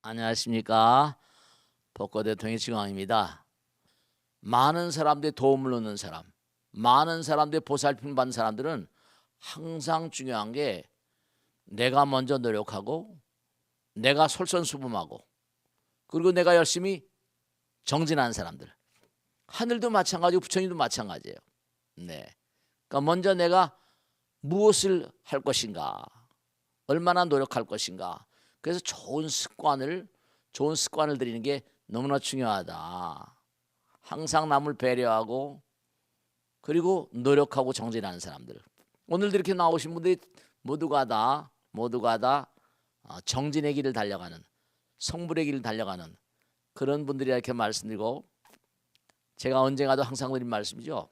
안녕하십니까. 복고 대통령의 지광입니다. 많은 사람들의 도움을 얻는 사람, 많은 사람들의 보살핌 받는 사람들은 항상 중요한 게 내가 먼저 노력하고 내가 솔선수범하고 그리고 내가 열심히 정진하는 사람들. 하늘도 마찬가지고 부처님도 마찬가지예요. 네. 그러니까 먼저 내가 무엇을 할 것인가, 얼마나 노력할 것인가. 그래서 좋은 습관을 들이는 게 너무나 중요하다. 항상 남을 배려하고 그리고 노력하고 정진하는 사람들. 오늘도 이렇게 나오신 분들이 모두가 다 정진의 길을 달려가는, 성불의 길을 달려가는 그런 분들이라 이렇게 말씀드리고, 제가 언젠가도 항상 드린 말씀이죠.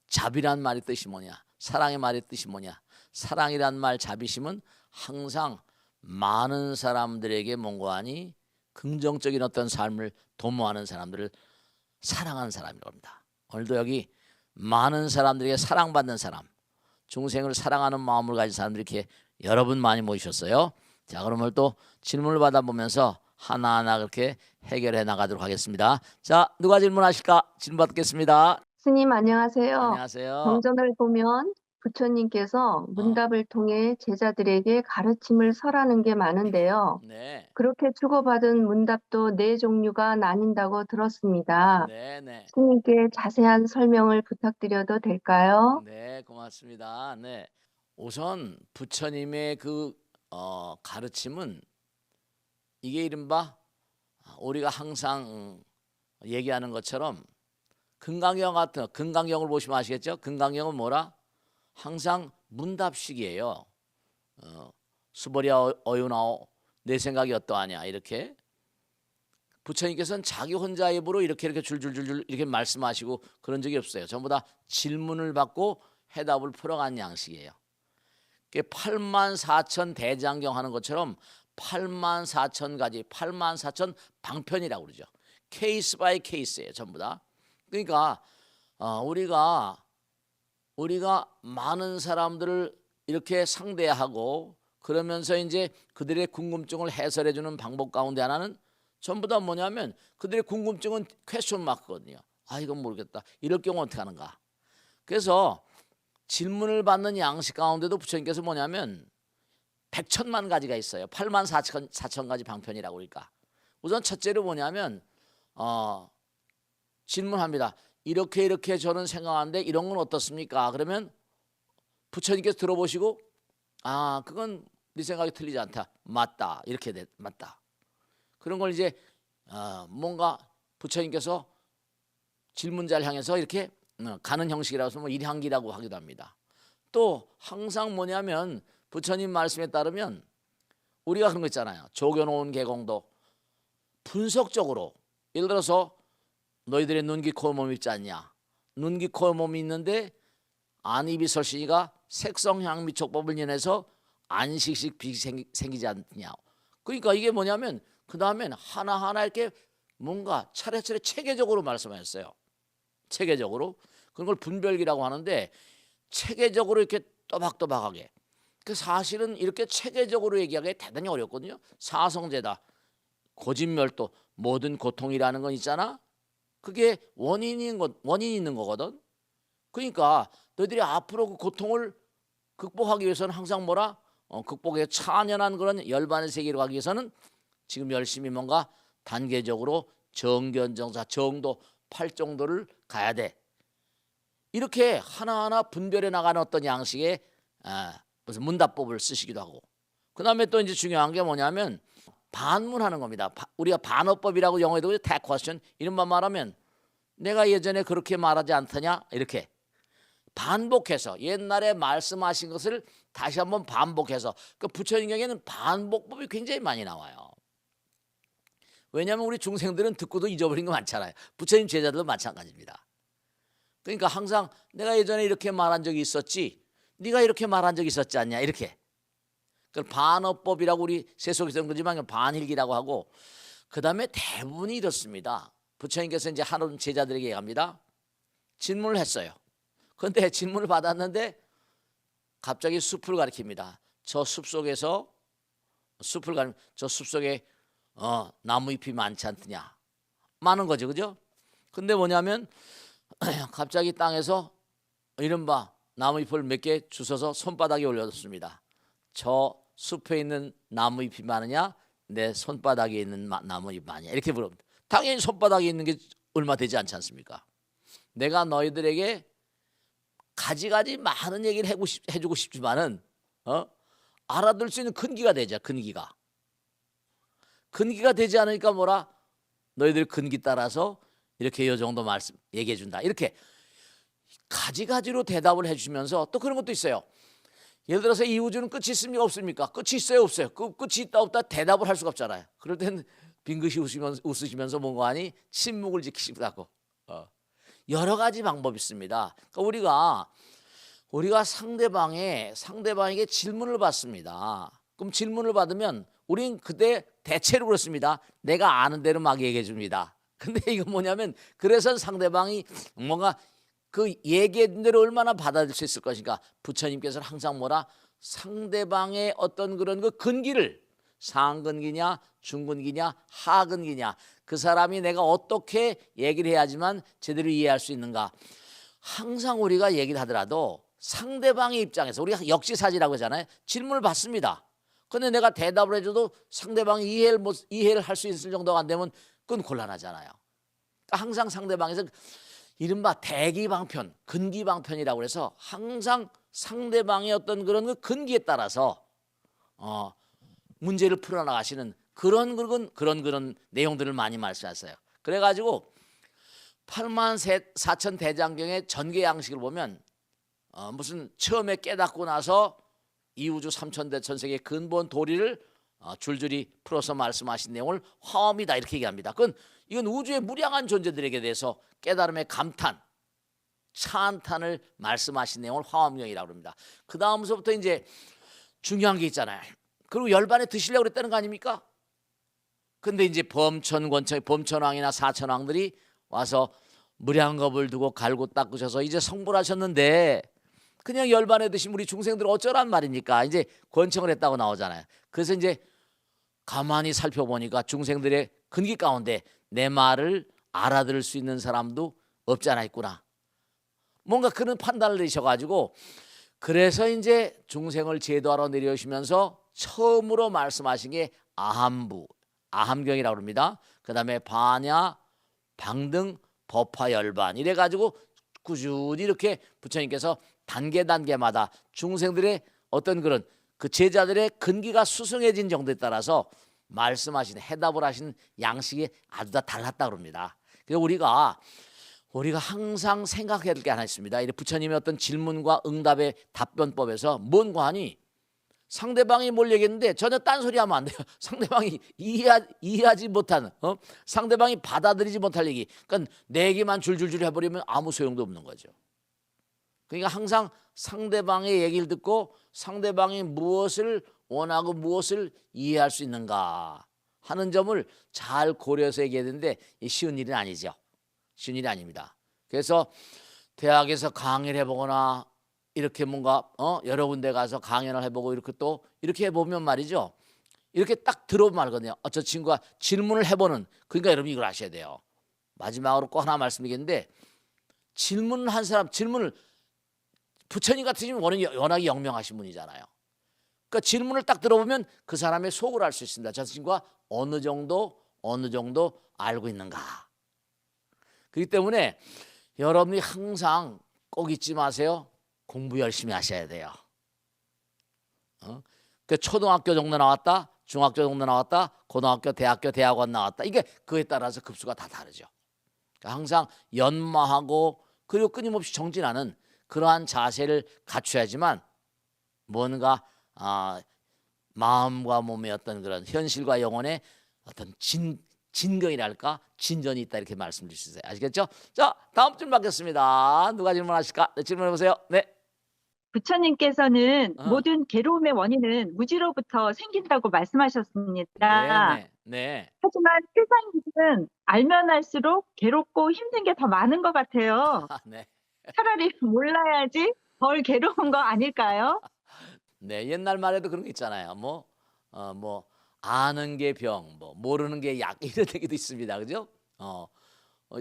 자비란 말의 뜻이 뭐냐, 사랑의 말의 뜻이 뭐냐. 사랑이란 말, 자비심은 항상 많은 사람들에게 뭔가하니 긍정적인 어떤 삶을 도모하는 사람들을 사랑하는 사람이라고 합니다. 오늘도 여기 많은 사람들에게 사랑받는 사람, 중생을 사랑하는 마음을 가진 사람들이 이렇게 여러분 많이 모이셨어요. 자, 그러면 또 질문을 받아보면서 하나하나 그렇게 해결해 나가도록 하겠습니다. 자, 누가 질문하실까? 질문 받겠습니다. 스님 안녕하세요. 안녕하세요. 경전을 보면 부처님께서 문답을 통해 제자들에게 가르침을 설하는 게 많은데요. 네, 그렇게 주고받은 문답도 4종류가 나뉜다고 들었습니다. 네. 스님께 자세한 설명을 부탁드려도 될까요? 네, 고맙습니다. 네, 우선 부처님의 그 가르침은 이게 이른바 우리가 항상 얘기하는 것처럼 금강경 같은, 금강경을 보시면 아시겠죠? 금강경은 뭐라? 항상 문답식이에요. 수보리아 어유나오, 내 생각이 어떠하냐, 이렇게 부처님께서는 자기 혼자 입으로 이렇게 줄줄줄줄 이렇게 말씀하시고 그런 적이 없어요. 전부 다 질문을 받고 해답을 풀어가는 양식이에요. 84,000 대장경 하는 것처럼 84,000가지, 84,000 방편이라고 그러죠. 케이스 바이 케이스예요, 전부 다. 그러니까 우리가 많은 사람들을 이렇게 상대하고 그러면서 이제 그들의 궁금증을 해설해 주는 방법 가운데 하나는 전부 다 뭐냐면 그들의 궁금증은 퀘스천 마크거든요. 아, 이건 모르겠다. 이럴 경우 어떻게 하는가. 그래서 질문을 받는 양식 가운데도 부처님께서 뭐냐면 100천만 가지가 있어요. 84,000 가지 방편이라고 그러니까. 우선 첫째로 뭐냐면 질문합니다. 이렇게 저는 생각하는데 이런 건 어떻습니까? 그러면 부처님께서 들어보시고 그건 네 생각이 틀리지 않다. 맞다. 이렇게 맞다. 그런 걸 이제 뭔가 부처님께서 질문자를 향해서 이렇게 가는 형식이라서 뭐 일향기라고 하기도 합니다. 또 항상 뭐냐면 부처님 말씀에 따르면 우리가 그런 거 있잖아요. 조겨놓은 개공도 분석적으로, 예를 들어서 너희들의 눈, 귀, 코, 몸이 있지 않냐. 눈, 귀, 코, 몸이 있는데 안이비설신이가 색성향 미촉법을 인해서 안식식 빛이 생기지 않냐. 그러니까 이게 뭐냐면 그 다음엔 하나하나 이렇게 뭔가 차례차례 체계적으로 말씀하셨어요. 체계적으로. 그런 걸 분별기라고 하는데 체계적으로 이렇게 또박또박하게. 그 사실은 이렇게 체계적으로 얘기하기 대단히 어렵거든요. 사성제다, 고진멸도, 모든 고통이라는 건 있잖아. 그게 원인이 있는 거거든. 그러니까 너희들이 앞으로 그 고통을 극복하기 위해서는 항상 뭐라? 극복에 찬연한 그런 열반의 세계로 가기 위해서는 지금 열심히 뭔가 단계적으로 정견정사, 정도 8정도를 가야 돼. 이렇게 하나하나 분별해 나가는 어떤 양식의 무슨 문답법을 쓰시기도 하고, 그 다음에 또 이제 중요한 게 뭐냐면 반문하는 겁니다. 우리가 반어법이라고 영어에도 tag question, 이른바 말하면 내가 예전에 그렇게 말하지 않더냐, 이렇게 반복해서 옛날에 말씀하신 것을 다시 한번 반복해서, 그 부처님 경에는 반복법이 굉장히 많이 나와요. 왜냐하면 우리 중생들은 듣고도 잊어버린 거 많잖아요. 부처님 제자들도 마찬가지입니다. 그러니까 항상 내가 예전에 이렇게 말한 적이 있었지, 네가 이렇게 말한 적이 있었지 않냐, 이렇게. 그걸 반어법이라고 우리 세속에서는 그러지만 반일기라고 하고, 그 다음에 대부분이 이렇습니다. 부처님께서 이제 하는 제자들에게 얘기합니다. 질문을 했어요. 그런데 질문을 받았는데 갑자기 숲을 가리킵니다. 저 숲 속에 나무 잎이 많지 않느냐. 많은 거죠, 그죠? 근데 뭐냐면 갑자기 땅에서 이른바 나무잎을 몇 개 주워서 손바닥에 올려뒀습니다. 저 숲에 있는 나무잎이 많으냐, 내 손바닥에 있는 나무잎이 많으냐, 이렇게 물어봅니다. 당연히 손바닥에 있는 게 얼마 되지 않지 않습니까? 내가 너희들에게 가지가지 많은 얘기를 해주고 싶지만은 알아들 수 있는 근기가 되자. 근기가 되지 않으니까 뭐라, 너희들 근기 따라서 이렇게 이 정도 말씀 얘기해 준다. 이렇게 가지가지로 대답을 해주시면서 또 그런 것도 있어요. 예를 들어서 이 우주는 끝이 있습니까 없습니까? 끝이 있어요 없어요? 끝이 있다 없다 대답을 할 수가 없잖아요. 그럴 땐 빙긋이 웃으시면서 뭔가 하니 침묵을 지키시다고. 여러 가지 방법이 있습니다. 그러니까 우리가 상대방에게 질문을 받습니다. 그럼 질문을 받으면 우린 그때 대체로 그렇습니다. 내가 아는 대로 막 얘기해 줍니다. 근데 이건 뭐냐면, 그래서 상대방이 뭔가 그 얘기한 대로 얼마나 받아들일 수 있을 것인가. 부처님께서는 항상 뭐라, 상대방의 어떤 그런 그 근기를, 상근기냐 중근기냐 하근기냐, 그 사람이 내가 어떻게 얘기를 해야지만 제대로 이해할 수 있는가. 항상 우리가 얘기를 하더라도 상대방의 입장에서, 우리가 역지사지라고 하잖아요. 질문을 받습니다. 근데 내가 대답을 해줘도 상대방이 이해를 할 수 있을 정도가 안 되면 그건 곤란하잖아요. 그러니까 항상 상대방에서 이른바 대기방편, 근기방편이라고 해서 항상 상대방의 어떤 그런 그 근기에 따라서 문제를 풀어나가시는 그런 내용들을 많이 말씀하셨어요. 그래가지고 84,000 대장경의 전개 양식을 보면 무슨 처음에 깨닫고 나서 이 우주 3천대천세계의 근본 도리를 줄줄이 풀어서 말씀하신 내용을 화엄이다 이렇게 얘기합니다. 이건 우주의 무량한 존재들에게 대해서 깨달음의 감탄, 찬탄을 말씀하신 내용을 화엄경이라고 합니다. 그 다음서부터 이제 중요한 게 있잖아요. 그리고 열반에 드시려고 그랬다는 거 아닙니까? 근데 이제 범천왕이나 사천왕들이 와서 무량겁을 두고 갈고 닦으셔서 이제 성불하셨는데 그냥 열반에 드신 우리 중생들 어쩌란 말입니까? 이제 권청을 했다고 나오잖아요. 그래서 이제 가만히 살펴보니까 중생들의 근기 가운데 내 말을 알아들을 수 있는 사람도 없지 않아 있구나. 뭔가 그런 판단을 내셔가지고, 그래서 이제 중생을 제도하러 내려오시면서 처음으로 말씀하신 게 아함경이라고 합니다. 그 다음에 반야, 방등, 법화, 열반 이래가지고 꾸준히 이렇게 부처님께서 단계마다 중생들의 어떤 그런 그 제자들의 근기가 수승해진 정도에 따라서 말씀하신, 해답을 하신 양식이 아주 다 달랐다고 합니다. 그래서 우리가 항상 생각해야 될 게 하나 있습니다. 이 부처님의 어떤 질문과 응답의 답변법에서 뭔가 하니, 상대방이 뭘 얘기했는데 전혀 딴소리하면 안 돼요. 상대방이 이해하지 못하는, 상대방이 받아들이지 못할 얘기, 그러니까 내 얘기만 줄줄줄 해버리면 아무 소용도 없는 거죠. 그러니까 항상 상대방의 얘기를 듣고 상대방이 무엇을 원하고 무엇을 이해할 수 있는가 하는 점을 잘 고려해서 얘기해야 되는데 쉬운 일은 아니죠. 쉬운 일이 아닙니다. 그래서 대학에서 강의를 해보거나 이렇게 뭔가 여러 군데 가서 강연을 해보고 이렇게 해보면 말이죠. 이렇게 딱 들어보면 알거든요. 저 친구가 질문을 해보는, 그러니까 여러분 이걸 아셔야 돼요. 마지막으로 꼭 하나 말씀드리겠는데, 질문을 한 사람, 부처님 같으신 분은 워낙에 영명하신 분이잖아요. 그러니까 질문을 딱 들어보면 그 사람의 속을 알 수 있습니다. 저 친구가 어느 정도 알고 있는가. 그렇기 때문에 여러분이 항상 꼭 잊지 마세요. 공부 열심히 하셔야 돼요. 그 초등학교 정도 나왔다, 중학교 정도 나왔다, 고등학교, 대학교, 대학원 나왔다. 이게 그에 따라서 급수가 다 다르죠. 그러니까 항상 연마하고 그리고 끊임없이 정진하는 그러한 자세를 갖춰야지만 뭔가 마음과 몸의 어떤 그런 현실과 영혼의 어떤 진경이랄까, 진전이 있다 이렇게 말씀드릴 수 있어요. 아시겠죠? 자, 다음 질문 받겠습니다. 누가 질문하실까? 네, 질문해 보세요. 네. 부처님께서는 모든 괴로움의 원인은 무지로부터 생긴다고 말씀하셨습니다. 네. 하지만 세상 일은 알면 알수록 괴롭고 힘든 게 더 많은 것 같아요. 네. 차라리 몰라야지 덜 괴로운 거 아닐까요? 네, 옛날 말에도 그런 게 있잖아요. 아는 게 병, 뭐 모르는 게 약 이런 얘기도 있습니다. 그죠?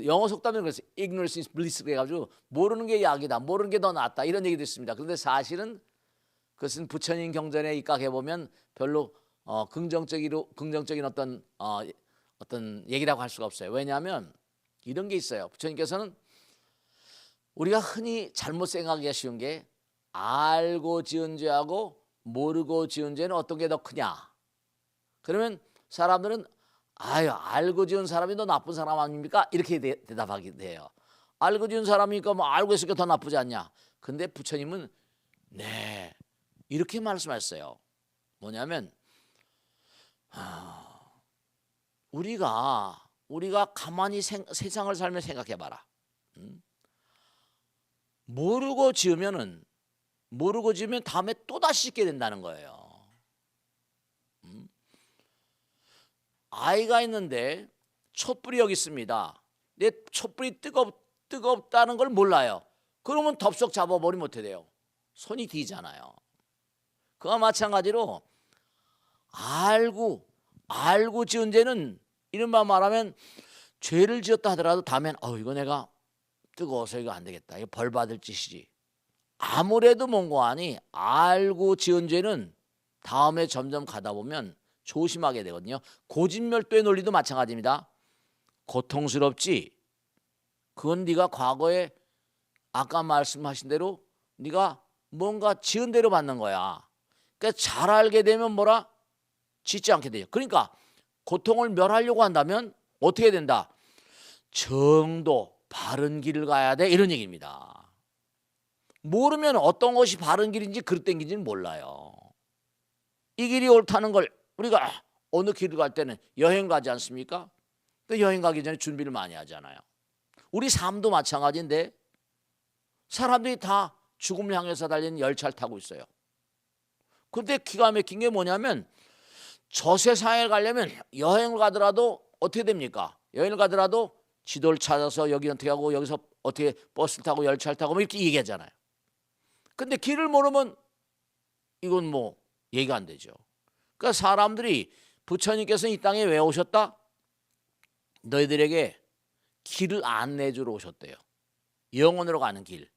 영어 속담에 그래서 ignorance is bliss 그래가지고 모르는 게 약이다, 모르는 게 더 낫다 이런 얘기도 있습니다. 그런데 사실은 그것은 부처님 경전에 입각해 보면 별로 긍정적인 어떤 얘기라고 할 수가 없어요. 왜냐하면 이런 게 있어요. 부처님께서는 우리가 흔히 잘못 생각하기가 쉬운 게 알고 지은 죄하고 모르고 지은 죄는 어떤 게 더 크냐? 그러면 사람들은 아유, 알고 지은 사람이 더 나쁜 사람 아닙니까? 이렇게 대답하게 돼요. 알고 지은 사람이니까 뭐 알고 있으니까 더 나쁘지 않냐? 근데 부처님은 네, 이렇게 말씀하셨어요. 뭐냐면 우리가 가만히 세상을 살며 생각해 봐라. 모르고 지으면 다음에 또다시 짓게 된다는 거예요. 아이가 있는데 촛불이 여기 있습니다. 내 촛불이 뜨겁다는 걸 몰라요. 그러면 덥석 잡아버리면 어떻게 돼요? 손이 뒤잖아요. 그와 마찬가지로 알고 지은 죄는 이른바 말하면 죄를 지었다 하더라도 다음엔 이거 내가 뜨거워서 이거 안 되겠다. 이거 벌 받을 짓이지. 아무래도 뭔고하니 알고 지은 죄는 다음에 점점 가다 보면 조심하게 되거든요. 고진멸도의 논리도 마찬가지입니다. 고통스럽지. 그건 네가 과거에 아까 말씀하신 대로 네가 뭔가 지은 대로 받는 거야. 그러니까 잘 알게 되면 짓지 않게 돼요. 그러니까 고통을 멸하려고 한다면 어떻게 된다? 정도 바른 길을 가야 돼 이런 얘기입니다. 모르면 어떤 것이 바른 길인지 그릇 땡긴지는 몰라요. 이 길이 옳다는 걸 우리가 어느 길을 갈 때는 여행 가지 않습니까? 그 여행 가기 전에 준비를 많이 하잖아요. 우리 삶도 마찬가지인데 사람들이 다 죽음을 향해서 달리는 열차를 타고 있어요. 근데 기가 막힌 게 뭐냐면 저 세상에 가려면 여행을 가더라도 어떻게 됩니까? 여행을 가더라도 지도를 찾아서 여기 어떻게 하고 여기서 어떻게 버스를 타고 열차를 타고 이렇게 얘기하잖아요. 근데 길을 모르면 이건 뭐 얘기가 안 되죠. 그러니까 사람들이 부처님께서 이 땅에 왜 오셨다? 너희들에게 길을 안내주러 오셨대요. 영원으로 가는 길.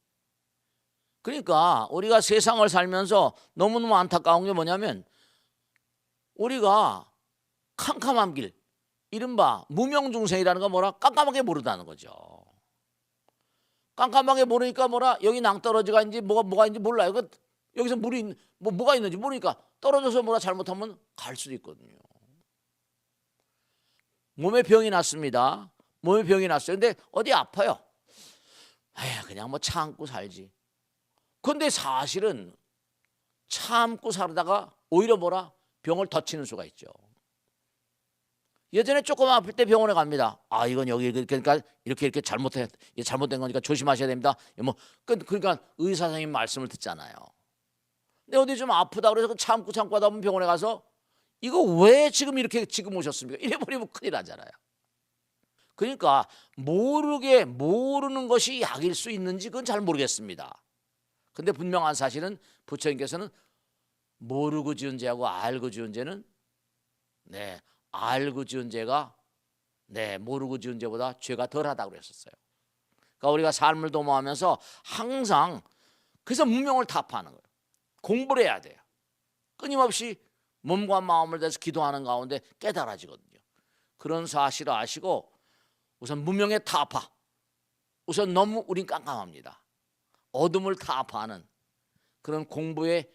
그러니까 우리가 세상을 살면서 너무너무 안타까운 게 뭐냐면 우리가 캄캄한 길, 이른바 무명중생이라는 건 깜깜하게 모르다는 거죠. 깜깜하게 모르니까 여기 낭떠러지가 있는지 뭐가 있는지 몰라요. 여기서 물이 뭐가 있는지 모르니까 떨어져서 잘못하면 갈 수도 있거든요. 몸에 병이 났습니다. 몸에 병이 났어요. 근데 어디 아파요. 그냥 참고 살지. 근데 사실은 참고 살다가 오히려 병을 더 치는 수가 있죠. 예전에 조금 아플 때 병원에 갑니다. 이건 여기 그러니까 이렇게 잘못된 거니까 조심하셔야 됩니다. 그러니까 의사 선생님 말씀을 듣잖아요. 근데 어디 좀 아프다 그래서 참고 하다 보면 병원에 가서 이거 왜 지금 오셨습니까? 이래 버리면 큰일 나잖아요. 그러니까 모르는 것이 약일 수 있는지 그건 잘 모르겠습니다. 근데 분명한 사실은 부처님께서는 모르고 지은 죄하고 알고 지은 죄는 알고 지은 죄가 모르고 지은 죄보다 죄가 덜하다고 그랬었어요. 그러니까 우리가 삶을 도모하면서 항상 그래서 무명을 타파하는 거예요. 공부를 해야 돼요. 끊임없이 몸과 마음을 다해서 기도하는 가운데 깨달아지거든요. 그런 사실을 아시고 우선 무명의 타파. 우선 너무 우린 깜깜합니다. 어둠을 타파하는 그런 공부에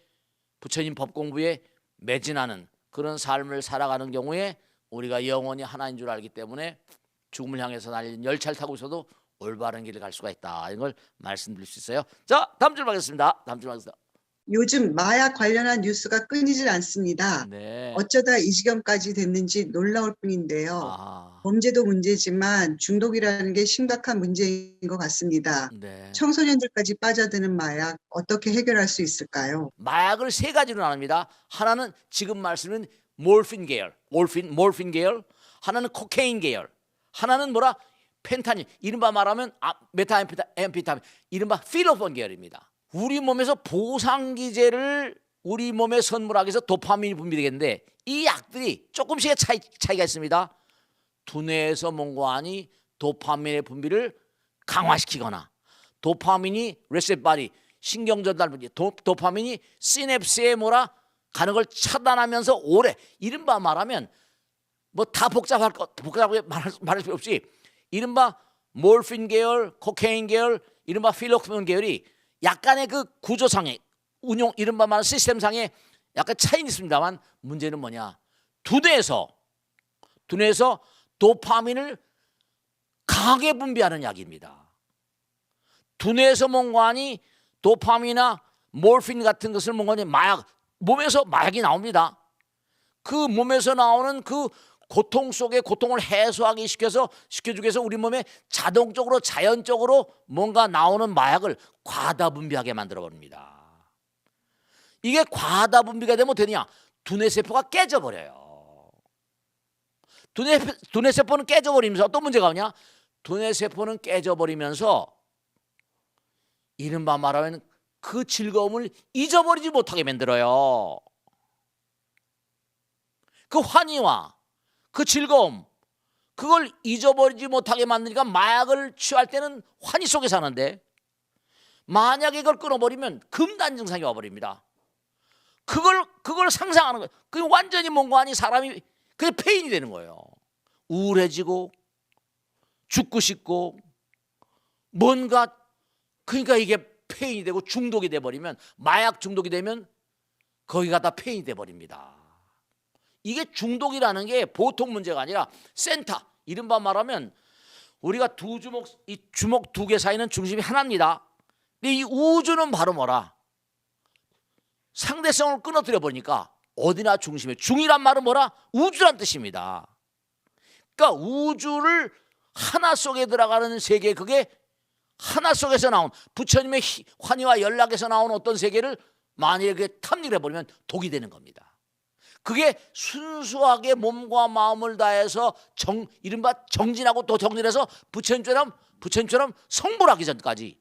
부처님 법 공부에 매진하는 그런 삶을 살아가는 경우에 우리가 영원히 하나인 줄 알기 때문에 죽음을 향해서 달리는 열차를 타고 있어도 올바른 길을 갈 수가 있다. 이걸 말씀드릴 수 있어요. 자, 다음 줄 가겠습니다. 요즘 마약 관련한 뉴스가 끊이질 않습니다. 네. 어쩌다 이 지경까지 됐는지 놀라울 뿐인데요. 범죄도 문제지만 중독이라는 게 심각한 문제인 것 같습니다. 네. 청소년들까지 빠져드는 마약 어떻게 해결할 수 있을까요? 마약을 세 가지로 나눕니다. 하나는 지금 말씀은 몰핀 계열, 몰핀 계열. 하나는 코케인 계열. 하나는 펜타닐. 이른바 말하면 메타앰페타민. 이른바 필로폰 계열입니다. 우리 몸에서 보상기제를 우리 몸에 선물하기 위해서 도파민이 분비되겠는데 이 약들이 조금씩의 차이가 있습니다. 두뇌에서 몽고안이 도파민의 분비를 강화시키거나 도파민이 레셉바리 신경 전달 분비 도파민이 시냅스에 가는 걸 차단하면서 오래 이른바 말하면 뭐 다 복잡하게 말할 필요 없이 이른바 몰핀 계열, 코케인 계열, 이른바 필로크몬 계열이 약간의 그 구조상의 운용 이른바 말하는 시스템상에 약간 차이는 있습니다만 문제는 뭐냐? 두뇌에서 도파민을 강하게 분비하는 약입니다. 두뇌에서 몽고안이 도파민이나 몰핀 같은 것을 몽고안이 몸에서 마약이 나옵니다. 그 몸에서 나오는 그 고통 속의 고통을 해소하기 시켜주기 위해서 우리 몸에 자동적으로 자연적으로 뭔가 나오는 마약을 과다 분비하게 만들어 버립니다. 이게 과다 분비가 되면 되냐? 두뇌 세포가 깨져버려요. 두뇌 세포는 깨져버리면서 어떤 문제가 오냐? 두뇌 세포는 깨져버리면서 이른바 말하면 그 즐거움을 잊어버리지 못하게 만들어요. 그 환희와 그 즐거움 그걸 잊어버리지 못하게 만드니까 마약을 취할 때는 환희 속에 사는데 만약에 이걸 끊어버리면 금단 증상이 와버립니다. 그걸 상상하는 거예요. 그게 완전히 뭔가 아니 사람이 그게 페인이 되는 거예요. 우울해지고 죽고 싶고 뭔가 그러니까 이게 페인이 되고 중독이 돼버리면 마약 중독이 되면 거기가 다 페인이 돼버립니다. 이게 중독이라는 게 보통 문제가 아니라 센터 이른바 말하면 우리가 이 주먹 두 개 사이는 중심이 하나입니다. 근데 이 우주는 바로 뭐라? 상대성을 끊어뜨려 보니까 어디나 중심에 중이란 말은 뭐라? 우주란 뜻입니다. 그러니까 우주를 하나 속에 들어가는 세계 그게 하나 속에서 나온 부처님의 환희와 연락에서 나온 어떤 세계를 만약에 그게 탐닉을 해버리면 독이 되는 겁니다. 그게 순수하게 몸과 마음을 다해서 이른바 정진하고 또 정진해서 부처님처럼 성불하기 전까지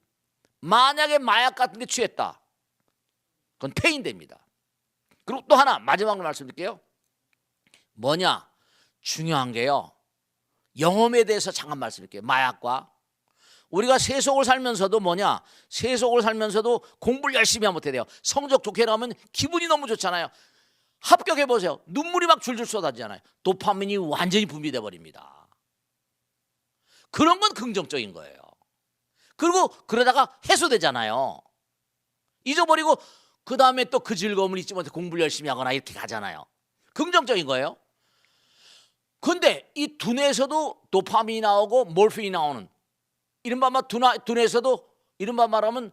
만약에 마약 같은 게 취했다. 그건 폐인됩니다. 그리고 또 하나 마지막으로 말씀드릴게요. 뭐냐? 중요한 게요. 영험에 대해서 잠깐 말씀드릴게요. 마약과 우리가 세속을 살면서도 뭐냐? 세속을 살면서도 공부를 열심히 하면 어떻게 돼요? 성적 좋게 나오면 기분이 너무 좋잖아요. 합격해 보세요. 눈물이 막 줄줄 쏟아지잖아요. 도파민이 완전히 분비돼 버립니다. 그런 건 긍정적인 거예요. 그리고 그러다가 해소되잖아요. 잊어버리고 그 다음에 또 그 즐거움을 잊지 못해 공부를 열심히 하거나 이렇게 가잖아요. 긍정적인 거예요. 그런데 이 두뇌에서도 도파민이 나오고 몰핀이 나오는 이른바 두뇌에서도 이른바 말하면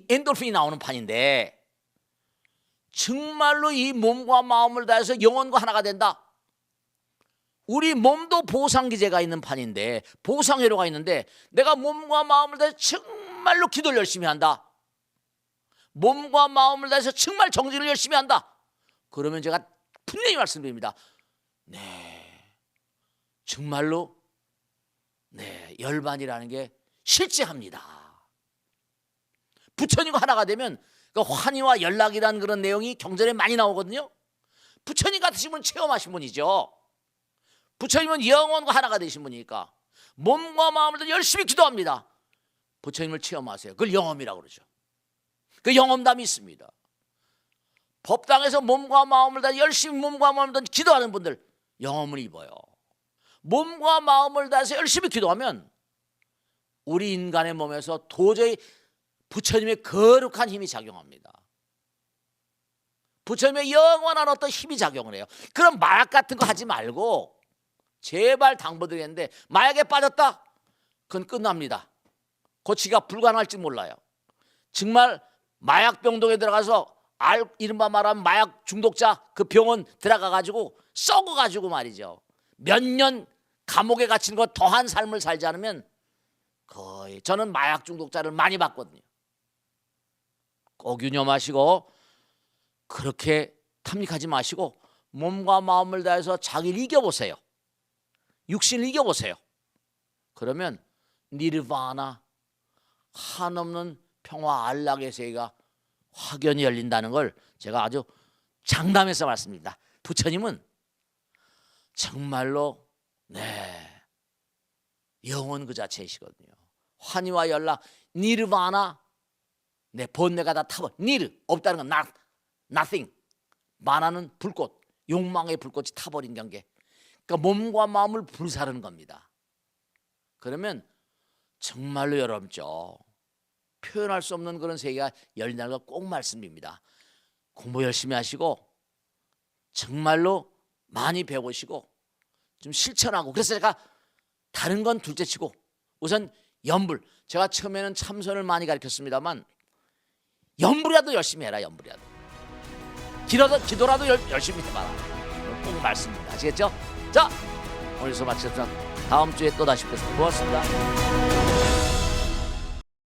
엔돌핀이 나오는 판인데 정말로 이 몸과 마음을 다해서 영혼과 하나가 된다. 우리 몸도 보상기제가 있는 판인데 보상회로가 있는데 내가 몸과 마음을 다해서 정말로 기도를 열심히 한다. 몸과 마음을 다해서 정말 정진을 열심히 한다. 그러면 제가 분명히 말씀드립니다. 네, 정말로 열반이라는 게 실제합니다. 부처님과 하나가 되면 그 환희와 연락이라는 그런 내용이 경전에 많이 나오거든요. 부처님 같으신 분 체험하신 분이죠. 부처님은 영혼과 하나가 되신 분이니까 몸과 마음을 열심히 기도합니다. 부처님을 체험하세요. 그걸 영험이라고 그러죠. 그 영험담이 있습니다. 법당에서 몸과 마음을 다 열심히 몸과 마음을 다 기도하는 분들 영험을 입어요. 몸과 마음을 다해서 열심히 기도하면 우리 인간의 몸에서 도저히 부처님의 거룩한 힘이 작용합니다. 부처님의 영원한 어떤 힘이 작용을 해요. 그럼 마약 같은 거 하지 말고 제발 당부드리는데 마약에 빠졌다? 그건 끝납니다. 고치기가 불가능할지 몰라요. 정말 마약병동에 들어가서 이른바 말하면 마약 중독자 그 병원 들어가가지고 썩어가지고 말이죠. 몇 년 감옥에 갇힌 것 더한 삶을 살지 않으면 거의 저는 마약 중독자를 많이 봤거든요. 꼭 유념하시고 그렇게 탐닉하지 마시고 몸과 마음을 다해서 자기를 이겨보세요. 육신을 이겨보세요. 그러면 니르바나 한없는 평화 안락의 세계가 확연히 열린다는 걸 제가 아주 장담해서 말씀드립니다. 부처님은 정말로 영원 그 자체이시거든요. 환희와 연락, 니르바나, 본내가 다 타버. 니르 없다는 건 nothing. 마나는 불꽃, 욕망의 불꽃이 타버린 경계. 그러니까 몸과 마음을 불사르는 겁니다. 그러면 정말로 여러분죠, 표현할 수 없는 그런 세계가 열린다는 걸 꼭 말씀드립니다. 공부 열심히 하시고 정말로 많이 배우시고 좀 실천하고, 그래서 제가 다른 건 둘째치고 우선 염불, 제가 처음에는 참선을 많이 가르쳤습니다만 염불이라도 열심히 해라. 염불이라도 기도라도 열심히 해봐라. 꼭 말씀입니다. 아시겠죠? 자, 오늘 수업 마치겠습니다. 다음 주에 또 다시 뵙겠습니다. 고맙습니다.